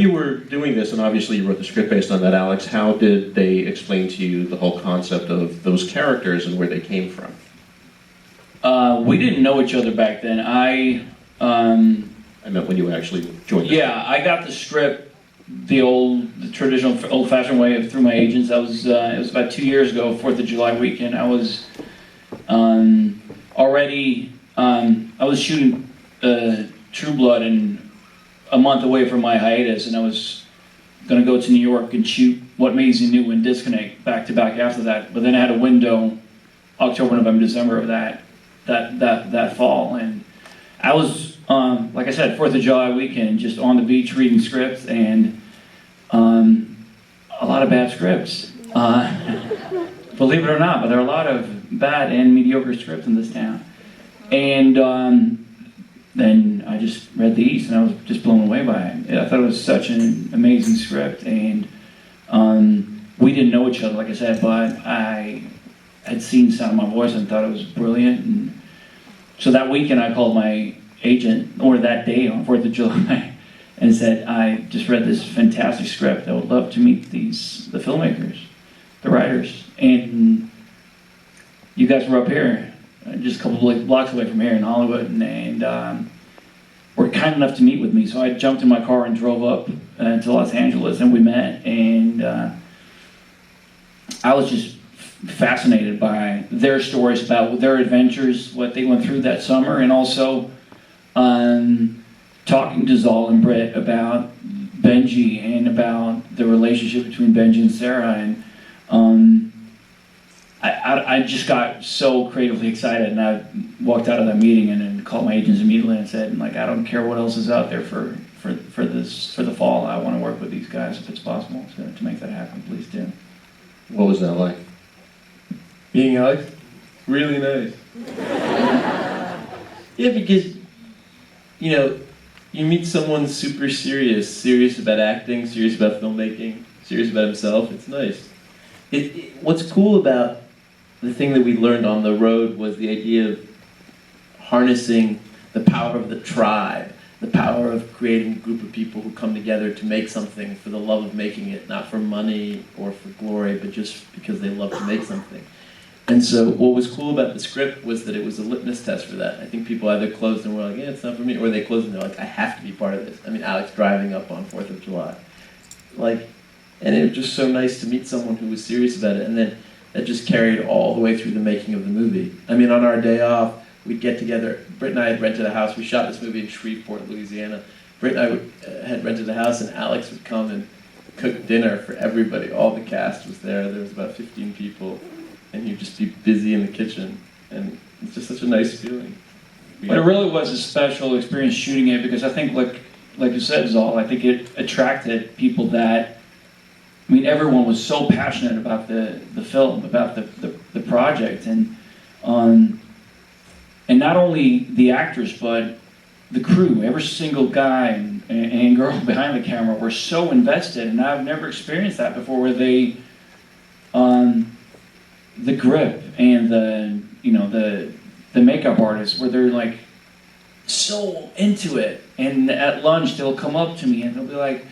You were doing this, and obviously you wrote the script based on that, Alex. How did they explain to you the whole concept of those characters and where they came from? We didn't know each other back then. I meant when you actually joined. Yeah, I got the script the traditional, old-fashioned way through my agents. It was about 2 years ago, 4th of July weekend. I was already, I was shooting True Blood and a month away from my hiatus, and I was going to go to New York and shoot What Maisie Knew and Disconnect back to back after that. But then I had a window, October, November, December of that fall, and I was, like I said, 4th of July weekend, just on the beach reading scripts, and a lot of bad scripts. Believe it or not, but there are a lot of bad and mediocre scripts in this town. And then I just read these, and I was just blown away by it. I thought it was such an amazing script, and we didn't know each other, like I said, but I had seen Sound of My Voice and thought it was brilliant. And so that weekend I called my agent, or that day on 4th of July, and said, I just read this fantastic script. I would love to meet the filmmakers, the writers. And you guys were up here, just a couple of blocks away from here in Hollywood, and were kind enough to meet with me. So I jumped in my car and drove up to Los Angeles, and we met. And I was just fascinated by their stories about their adventures, what they went through that summer, and also talking to Zal and Britt about Benji and about the relationship between Benji and Sarah. And I just got so creatively excited, and I walked out of that meeting and then called my agents immediately and said, like, I don't care what else is out there for the fall. I want to work with these guys if it's possible. So to make that happen, please do. What was that like? Meeting Alex? Really nice. Yeah, because, you know, you meet someone super serious about acting, serious about filmmaking, serious about himself. It's nice. What's cool about the thing that we learned on the road was the idea of harnessing the power of the tribe, the power of creating a group of people who come together to make something for the love of making it, not for money or for glory, but just because they love to make something. And so what was cool about the script was that it was a litmus test for that. I think people either closed and were like, yeah, it's not for me, or they closed and they're like, I have to be part of this. I mean, Alex driving up on 4th of July. And it was just so nice to meet someone who was serious about it, and then that just carried all the way through the making of the movie. I mean, on our day off, we'd get together. Britt and I had rented a house. We shot this movie in Shreveport, Louisiana. Britt and I had rented a house, and Alex would come and cook dinner for everybody. All the cast was there. There was about 15 people. And you'd just be busy in the kitchen, and it's just such a nice feeling. But it really was a special experience shooting it, because I think, like you said, Zal, I think it attracted people that, I mean, everyone was so passionate about the film, about the project, and not only the actors, but the crew. Every single guy and girl behind the camera were so invested, and I've never experienced that before, where they, the grip and the makeup artists, where they're like so into it, and at lunch they'll come up to me and they'll be like,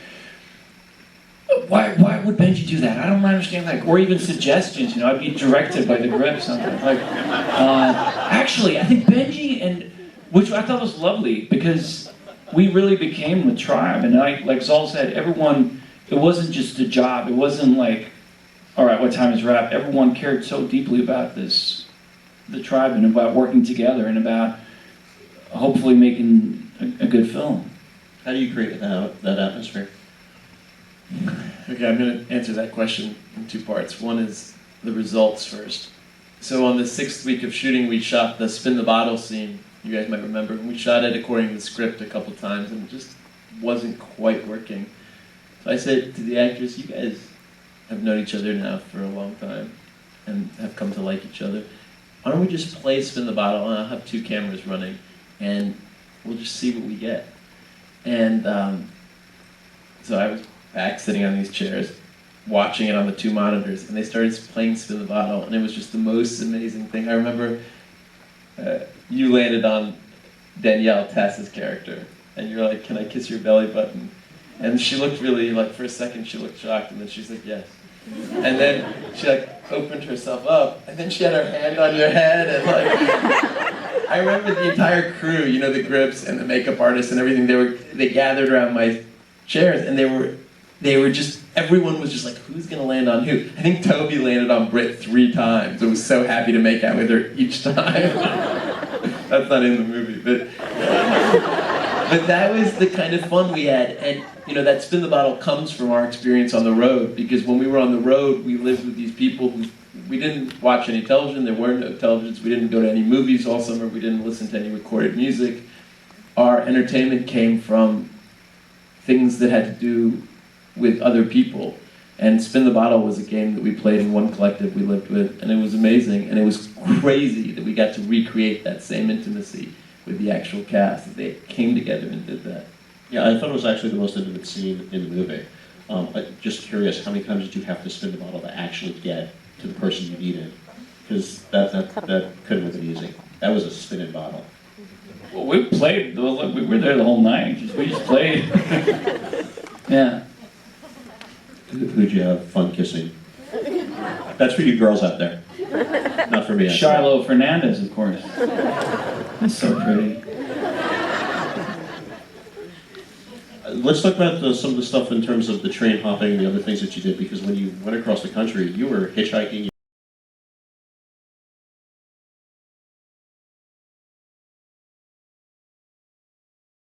why would Benji do that? I don't understand, like, or even suggestions, I'd be directed by the grip something. Like, actually, I think Benji, and which I thought was lovely, because we really became the tribe, and like Zal said, everyone, it wasn't just a job, it wasn't like, all right, what time is wrap? Everyone cared so deeply about the tribe, and about working together, and about hopefully making a good film. How do you create that atmosphere? Okay, I'm going to answer that question in two parts. One is the results first. So on the 6th week of shooting, we shot the spin the bottle scene. You guys might remember. We shot it according to the script a couple times, and it just wasn't quite working. So I said to the actors, you guys have known each other now for a long time and have come to like each other. Why don't we just play spin the bottle, and I'll have 2 cameras running, and we'll just see what we get. And so I was back sitting on these chairs, watching it on the 2 monitors, and they started playing spin the bottle, and it was just the most amazing thing. I remember you landed on Danielle Tass's character, and you're like, can I kiss your belly button? And she looked really, like, for a second she looked shocked, and then she's like, yes. And then she, like, opened herself up, and then she had her hand on your head, and, like, I remember the entire crew, you know, the grips and the makeup artists and everything, they gathered around my chairs, and they were just, everyone was just like, who's gonna land on who? I think Toby landed on Britt 3 times. I was so happy to make out with her each time. That's not in the movie, but that was the kind of fun we had. And, you know, that Spin the Bottle comes from our experience on the road, because when we were on the road, we lived with these people who, we didn't watch any television, there were no televisions, we didn't go to any movies all summer, we didn't listen to any recorded music. Our entertainment came from things that had to do with other people. And Spin the Bottle was a game that we played in one collective we lived with, and it was amazing, and it was crazy that we got to recreate that same intimacy with the actual cast, that they came together and did that. Yeah, I thought it was actually the most intimate scene in the movie. Just curious, how many times did you have to spin the bottle to actually get to the person you needed? Because that couldn't have been easy. That was a spinning bottle. Well, we played, we were there the whole night, we just played. Yeah. Who'd you have fun kissing? That's for you girls out there. Not for me. Shiloh Fernandez, of course. He's so pretty. Let's talk about some of the stuff in terms of the train hopping and the other things that you did, because when you went across the country, you were hitchhiking.